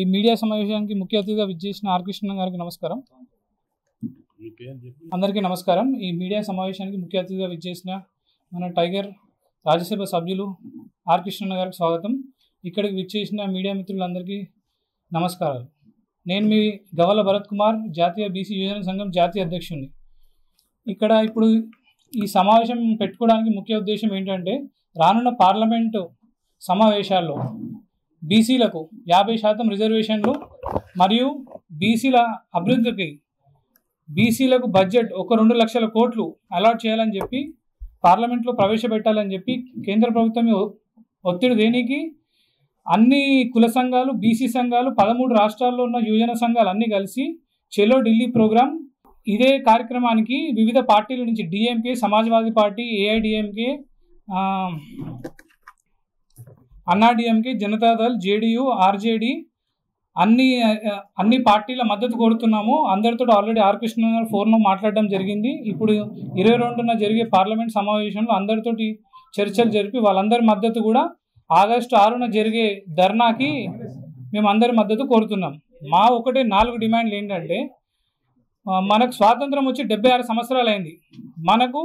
ఈ మీడియా సమావేశానికి ముఖ్య అతిథిగా విచ్చేసిన ఆర్ కృష్ణ గారికి నమస్కారం. అందరికీ నమస్కారం. ఈ మీడియా సమావేశానికి ముఖ్య అతిథిగా విచ్చేసిన మన టైగర్ రాజ్యసభ సభ్యులు ఆర్ కృష్ణ గారికి స్వాగతం. ఇక్కడికి విచ్చేసిన మీడియా మిత్రులందరికీ నమస్కారాలు. నేను మీ గవల భరత్ కుమార్, జాతీయ బీసీ యువజన సంఘం జాతీయ అధ్యక్షుడిని. ఇక్కడ ఇప్పుడు ఈ సమావేశం పెట్టుకోవడానికి ముఖ్య ఉద్దేశం ఏంటంటే, రానున్న పార్లమెంటు సమావేశాల్లో బీసీలకు 50% రిజర్వేషన్లు మరియు బీసీల అభివృద్ధికి బీసీలకు బడ్జెట్ 2 లక్షల కోట్లు అలాట్ చేయాలని చెప్పి పార్లమెంట్లో ప్రవేశపెట్టాలని చెప్పి కేంద్ర ప్రభుత్వం ఒత్తిడి దేనికి అన్ని కుల సంఘాలు, బీసీ సంఘాలు, 13 రాష్ట్రాల్లో ఉన్న యువజన సంఘాలు అన్నీ కలిసి చెలో ఢిల్లీ ప్రోగ్రాం, ఇదే కార్యక్రమానికి వివిధ పార్టీల నుంచి డిఎంకే, సమాజ్వాదీ పార్టీ, ఏఐడిఎంకే, అన్నాడీఎంకే, జనతాదళ్, జేడీయూ, ఆర్జేడీ అన్ని పార్టీల మద్దతు కోరుతున్నాము. అందరితో ఆల్రెడీ ఆర్ కృష్ణ గారు ఫోన్లో మాట్లాడడం జరిగింది. ఇప్పుడు 22న జరిగే పార్లమెంట్ సమావేశంలో అందరితోటి చర్చలు జరిపి వాళ్ళందరి మద్దతు కూడా ఆగస్టు 6న జరిగే ధర్నాకి మేము అందరి మద్దతు కోరుతున్నాం. మా 4 డిమాండ్లు ఏంటంటే, మనకు స్వాతంత్రం వచ్చి 76 సంవత్సరాలు అయింది. మనకు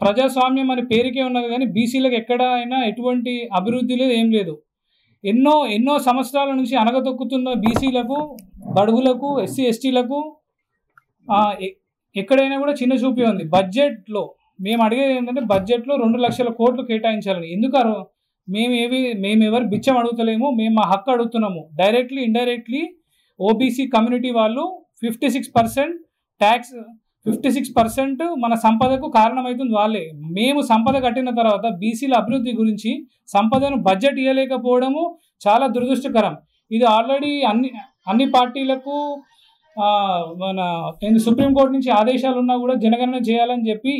ప్రజాస్వామ్యం అనే పేరుకే ఉన్నది, కానీ బీసీలకు ఎక్కడ అయినా ఎటువంటి అభివృద్ధి లేదు, ఏం లేదు. ఎన్నో సంవత్సరాల నుంచి అనగతొక్కుతున్న బీసీలకు, బడుగులకు, ఎస్సీ ఎస్టీలకు ఎక్కడైనా కూడా చిన్న చూపే ఉంది. బడ్జెట్లో మేము అడిగేది ఏంటంటే, బడ్జెట్లో 2 లక్షల కోట్లు కేటాయించాలని. ఎందుకు మేము ఎవరు బిచ్చం అడుగుతలేము, మేము మా హక్కు అడుగుతున్నాము. డైరెక్ట్లీ ఇండైరెక్ట్లీ ఓబీసీ కమ్యూనిటీ వాళ్ళు 56% ట్యాక్స్, 56% మన సంపదకు కారణమవుతుంది వాళ్ళే. మేము సంపద కట్టిన తర్వాత బీసీల అభివృద్ధి గురించి సంపదను బడ్జెట్ ఇవ్వలేకపోవడము చాలా దురదృష్టకరం. ఇది ఆల్రెడీ అన్ని పార్టీలకు మన సుప్రీంకోర్టు నుంచి ఆదేశాలు ఉన్నా కూడా జనగణన చేయాలని చెప్పి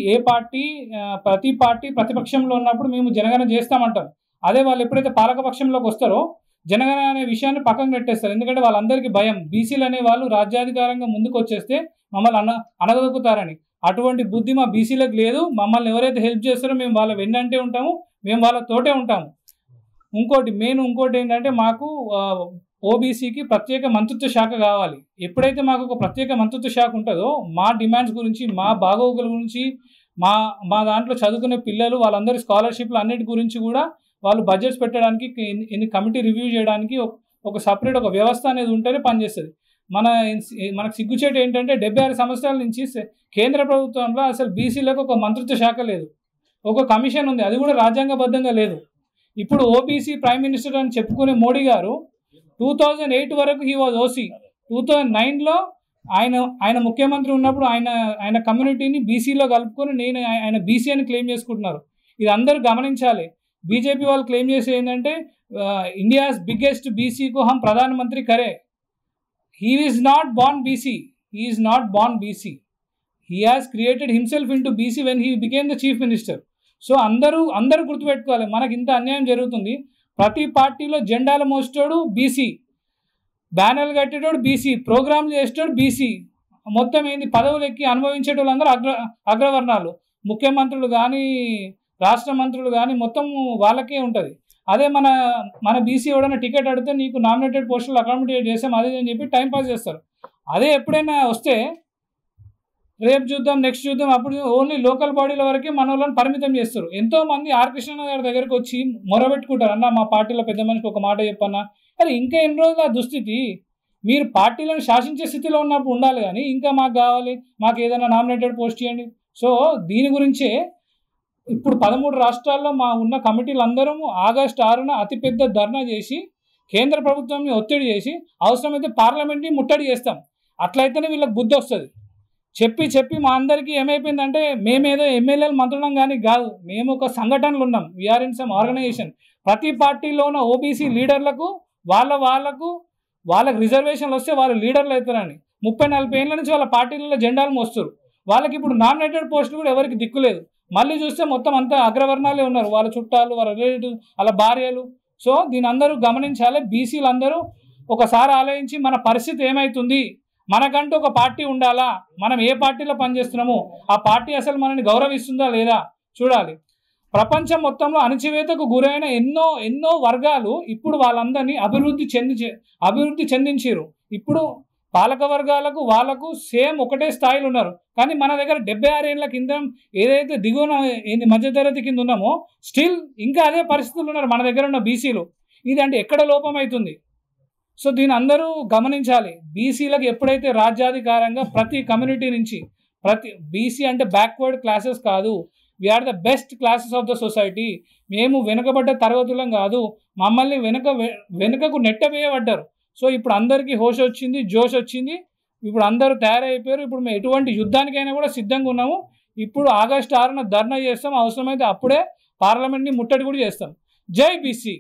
ప్రతి పార్టీ ప్రతిపక్షంలో ఉన్నప్పుడు మేము జనగణన చేస్తామంటాం. అదే వాళ్ళు ఎప్పుడైతే పాలకపక్షంలోకి వస్తారో జనగణన అనే విషయాన్ని పక్కన పెట్టేస్తారు. ఎందుకంటే వాళ్ళందరికీ భయం, బీసీలు అనే వాళ్ళు రాజ్యాధికారంగా ముందుకు వచ్చేస్తే మమ్మల్ని అనగదొక్కుతారని. అటువంటి బుద్ధి మా బీసీలకు లేదు. మమ్మల్ని ఎవరైతే హెల్ప్ చేస్తారో మేము వాళ్ళ వెన్నంటే ఉంటాము, మేము వాళ్ళతోటే ఉంటాము. ఇంకోటి ఏంటంటే, మాకు ఓబీసీకి ప్రత్యేక మంత్రిత్వ శాఖ కావాలి. ఎప్పుడైతే మాకు ఒక ప్రత్యేక మంత్రిత్వ శాఖ ఉంటుందో మా డిమాండ్స్ గురించి, మా బాగోగుల గురించి, మా దాంట్లో చదువుకునే పిల్లలు వాళ్ళందరి స్కాలర్షిప్లు అన్నిటి గురించి కూడా వాళ్ళు బడ్జెట్స్ పెట్టడానికి, కమిటీ రివ్యూ చేయడానికి ఒక సపరేట్ ఒక వ్యవస్థ అనేది ఉంటేనే పనిచేస్తుంది. మనకు సిగ్గుచేటు ఏంటంటే, 76 సంవత్సరాల నుంచి కేంద్ర ప్రభుత్వంలో అసలు బీసీలకు ఒక మంత్రిత్వ శాఖ లేదు, ఒక కమిషన్ ఉంది, అది కూడా రాజ్యాంగబద్ధంగా లేదు. ఇప్పుడు ఓబీసీ ప్రైమ్ మినిస్టర్ అని చెప్పుకునే మోడీ గారు 2008 వరకు హీ వాజ్ ఓసీ. 2009లో ఆయన ముఖ్యమంత్రి ఉన్నప్పుడు ఆయన కమ్యూనిటీని బీసీలో కలుపుకొని ఆయన బీసీ అని క్లెయిమ్ చేసుకుంటున్నారు. ఇది అందరూ గమనించాలి. బీజేపీ వాళ్ళు క్లెయిమ్ చేసే ఏంటంటే, ఇండియాస్ బిగ్గెస్ట్ బీసీకు హమ్ ప్రధానమంత్రి కరే. He is not born BC. He is not born BC. He has created himself into BC when he became the chief minister. So అందరూ గుర్తుపెట్టుకోవాలి, మనకి ఇంత అన్యాయం జరుగుతుంది. ప్రతి పార్టీలో జెండాలు మోసేటోడు బీసీ, బ్యానర్లు కట్టేటోడు బీసీ, ప్రోగ్రాంలు చేసేటోడు బీసీ. మొత్తం ఏంది, పదవులు ఎక్కి అనుభవించేటోళ్ళు అందరూ అగ్రవర్ణాలు. ముఖ్యమంత్రులు కానీ, రాష్ట్ర మంత్రులు కానీ మొత్తం వాళ్ళకే ఉంటుంది. అదే మన బీసీ ఎవడైనా టికెట్ అడిగితే నీకు నామినేటెడ్ పోస్టులు అకామిడేట్ చేసాం అది అని చెప్పి టైంపాస్ చేస్తారు. అదే ఎప్పుడైనా వస్తే రేపు చూద్దాం, నెక్స్ట్ చూద్దాం, అప్పుడు ఓన్లీ లోకల్ బాడీల వరకే మన వాళ్ళని పరిమితం చేస్తారు. ఎంతోమంది ఆర్ కృష్ణ గారి దగ్గరికి వచ్చి మొరబెట్టుకుంటారు, అన్న మా పార్టీలో పెద్ద మనిషికి ఒక మాట చెప్పన్నా. అరే ఇంకా ఎన్ని రోజులు ఆ దుస్థితి? మీరు పార్టీలను శాసించే స్థితిలో ఉన్నప్పుడు ఉండాలి, కానీ ఇంకా మాకు కావాలి, మాకు ఏదైనా నామినేటెడ్ పోస్ట్ ఇవ్వండి. సో దీని గురించే ఇప్పుడు 13 రాష్ట్రాల్లో ఉన్న కమిటీలు అందరము ఆగస్టు 6న అతిపెద్ద ధర్నా చేసి కేంద్ర ప్రభుత్వాన్ని ఒత్తిడి చేసి అవసరమైతే పార్లమెంట్ని ముట్టడి చేస్తాం. అట్లయితేనే వీళ్ళకి బుద్ధి వస్తుంది. చెప్పి మా అందరికీ ఏమైపోయిందంటే, మేమేదో ఎమ్మెల్యేలు మంత్రులం కానీ కాదు, మేము ఒక సంఘటనలు ఉన్నాం. We are in some organization. ప్రతి పార్టీలో ఉన్న ఓబీసీ లీడర్లకు వాళ్ళకి రిజర్వేషన్లు వస్తే వాళ్ళు లీడర్లు అవుతారని 30-40 ఏళ్ళ నుంచి వాళ్ళ పార్టీలలో జెండాలు మోస్తారు. వాళ్ళకి ఇప్పుడు నామినేటెడ్ పోస్టులు కూడా ఎవరికి దిక్కులేదు. మళ్ళీ చూస్తే మొత్తం అంతా అగ్రవర్ణాలే ఉన్నారు, వాళ్ళ చుట్టాలు, వాళ్ళ రిలేటివ్స్, వాళ్ళ భార్యలు. సో దీని అందరూ గమనించాలి. బీసీలు అందరూ ఒకసారి ఆలోచించి మన పరిస్థితి ఏమవుతుంది, మనకంటూ ఒక పార్టీ ఉండాలా, మనం ఏ పార్టీలో పనిచేస్తున్నామో ఆ పార్టీ అసలు మనల్ని గౌరవిస్తుందా లేదా చూడాలి. ప్రపంచం మొత్తంలో అణచివేతకు గురైన ఎన్నో ఎన్నో వర్గాలు ఇప్పుడు వాళ్ళందరినీ అభివృద్ధి చెందించారు. ఇప్పుడు పాలక వర్గాలకు వాళ్ళకు సేమ్ ఒకటే స్థాయిలో ఉన్నారు. కానీ మన దగ్గర 76 ఏళ్ళ కింద ఏదైతే దిగువన మధ్యతరగతి కింద ఉన్నామో స్టిల్ ఇంకా అదే పరిస్థితులు ఉన్నారు మన దగ్గర ఉన్న బీసీలు. ఇది అంటే ఎక్కడ లోపం అవుతుంది? సో దీని అందరూ గమనించాలి. బీసీలకు ఎప్పుడైతే రాజ్యాధికారంగా ప్రతి కమ్యూనిటీ నుంచి బీసీ అంటే బ్యాక్వర్డ్ క్లాసెస్ కాదు, we are the best classes of the society, మేము వెనుకబడ్డ తరగతులం కాదు, మమ్మల్ని వెనుకకు నెట్టవేయబడ్డారు. సో ఇప్పుడు అందరికీ హోష్ వచ్చింది, జోష్ వచ్చింది, ఇప్పుడు అందరూ తయారైపోయారు. ఇప్పుడు మేము ఎటువంటి యుద్ధానికైనా కూడా సిద్ధంగా ఉన్నాము. ఇప్పుడు ఆగస్టు 6న ధర్నా చేస్తాం, అవసరమైతే అప్పుడే పార్లమెంట్ని ముట్టడి కూడా చేస్తాం. జై బీసీ.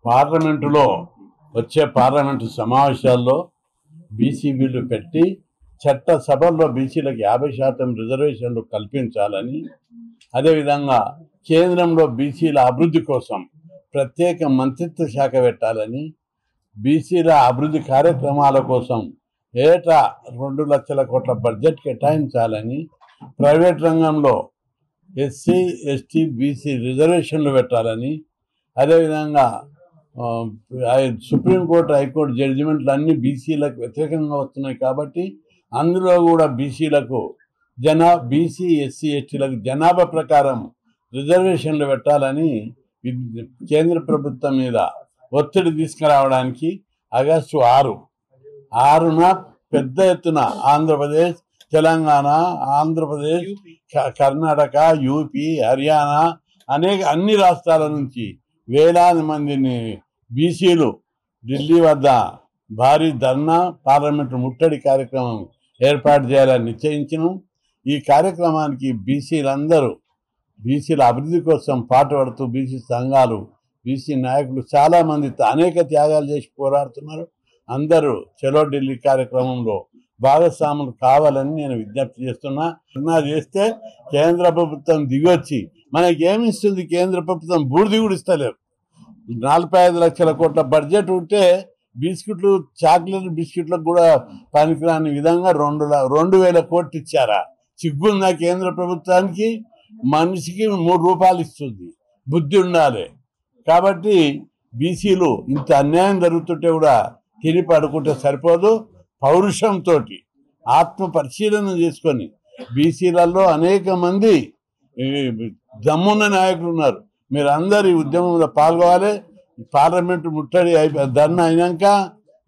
పార్లమెంటులో వచ్చే పార్లమెంటు సమావేశాల్లో బీసీ బిల్లు పెట్టి చట్టసభల్లో బీసీలకు 50% రిజర్వేషన్లు కల్పించాలని, అదేవిధంగా కేంద్రంలో బీసీల అభివృద్ధి కోసం ప్రత్యేక మంత్రిత్వ శాఖ పెట్టాలని, బీసీల అభివృద్ధి కార్యక్రమాల కోసం ఏటా 2 లక్షల కోట్ల బడ్జెట్ కేటాయించాలని, ప్రైవేట్ రంగంలో ఎస్సీ ఎస్టీ బీసీ రిజర్వేషన్లు పెట్టాలని, అదేవిధంగా సుప్రీంకోర్టు హైకోర్టు జడ్జిమెంట్లు అన్నీ బీసీలకు వ్యతిరేకంగా వస్తున్నాయి కాబట్టి అందులో కూడా బీసీలకు బీసీ ఎస్సీ ఎస్టీలకు జనాభా ప్రకారం రిజర్వేషన్లు పెట్టాలని కేంద్ర ప్రభుత్వం మీద ఒత్తిడి తీసుకురావడానికి ఆగస్టు 6న పెద్ద ఎత్తున ఆంధ్రప్రదేశ్, తెలంగాణ, ఆంధ్రప్రదేశ్, కర్ణాటక, యూపీ, హర్యానా అన్ని రాష్ట్రాల నుంచి వేలాది మందిని బీసీలు ఢిల్లీ వద్ద భారీ ధర్నా, పార్లమెంటు ముట్టడి కార్యక్రమం ఏర్పాటు చేయాలని నిశ్చయించను. ఈ కార్యక్రమానికి బీసీల అభివృద్ధి కోసం పాటుపడుతూ బీసీ సంఘాలు, బీసీ నాయకులు చాలామంది అనేక త్యాగాలు చేసి పోరాడుతున్నారు. అందరూ చలో ఢిల్లీ కార్యక్రమంలో భాగస్వాములు కావాలని నేను విజ్ఞప్తి చేస్తున్నా. చేస్తే కేంద్ర ప్రభుత్వం దిగొచ్చి మనకేమిస్తుంది? కేంద్ర ప్రభుత్వం బూడిది కూడా ఇస్తలేరు. 45 లక్షల కోట్ల బడ్జెట్ ఉంటే బిస్కెట్లు, చాక్లెట్ బిస్కెట్లకు కూడా పనికిరాని విధంగా 2,000 కోట్లు ఇచ్చారా? సిగ్గుందా కేంద్ర ప్రభుత్వానికి? మనిషికి 3 రూపాయలు ఇస్తుంది, బుద్ధి ఉండాలి. కాబట్టి బీసీలు ఇంత అన్యాయం జరుగుతుంటే కూడా తిని పడుకుంటే సరిపోదు. పౌరుషంతో ఆత్మ పరిశీలన చేసుకొని బీసీలలో అనేక మంది దమ్మున్న నాయకులు ఉన్నారు. మీరు అందరు ఈ ఉద్యమంలో పాల్గొవాలి. పార్లమెంటు ముట్టడి ధర్నా అయినాక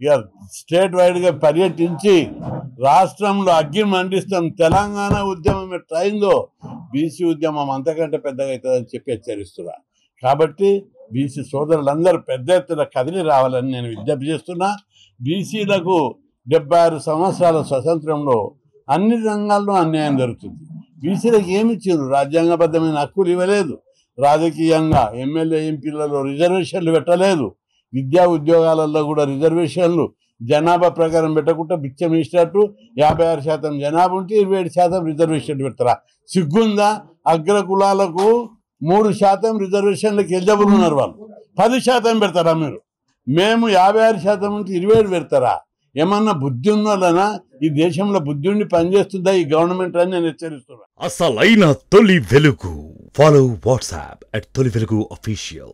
ఇక స్టేట్ వైడ్గా పర్యటించి రాష్ట్రంలో అగ్గి మండిస్తాం. తెలంగాణ ఉద్యమం ఎట్లా అయిందో బీసీ ఉద్యమం అంతకంటే పెద్దగా అవుతుందని చెప్పి హెచ్చరిస్తున్నా. కాబట్టి బీసీ సోదరులందరూ పెద్ద ఎత్తున కదిలి రావాలని నేను విజ్ఞప్తి చేస్తున్నా. బీసీలకు 76 సంవత్సరాల స్వతంత్రంలో అన్ని రంగాల్లో అన్యాయం జరుగుతుంది. బీసీలకు ఏమిచ్చారు? రాజ్యాంగబద్ధమైన హక్కులు ఇవ్వలేదు. రాజకీయంగా ఎమ్మెల్యే ఎంపీలలో రిజర్వేషన్లు పెట్టలేదు. విద్యా ఉద్యోగాలలో కూడా రిజర్వేషన్లు జనాభా ప్రకారం పెట్టకుండా బిచ్చం ఇచ్చినట్టు 56% జనాభా ఉంటే 27% రిజర్వేషన్లు పెడతారా? సిగ్గుందా? అగ్ర కులాలకు 3% రిజర్వేషన్లకు ఎలిజిబుల్ ఉన్నారు. వాళ్ళు 10% పెడతారా? మేము 56% ఉంటే 27 పెడతారా? ఏమన్నా బుద్ధి ఉన్నోళ్ళనా? ఈ దేశంలో బుద్ధి ఉండి పనిచేస్తుందా ఈ గవర్నమెంట్ అని నేను హెచ్చరిస్తున్నా. అసలైన తొలి వెలుగు. ఫాలో వాట్సాప్ @తొలి వెలుగు official.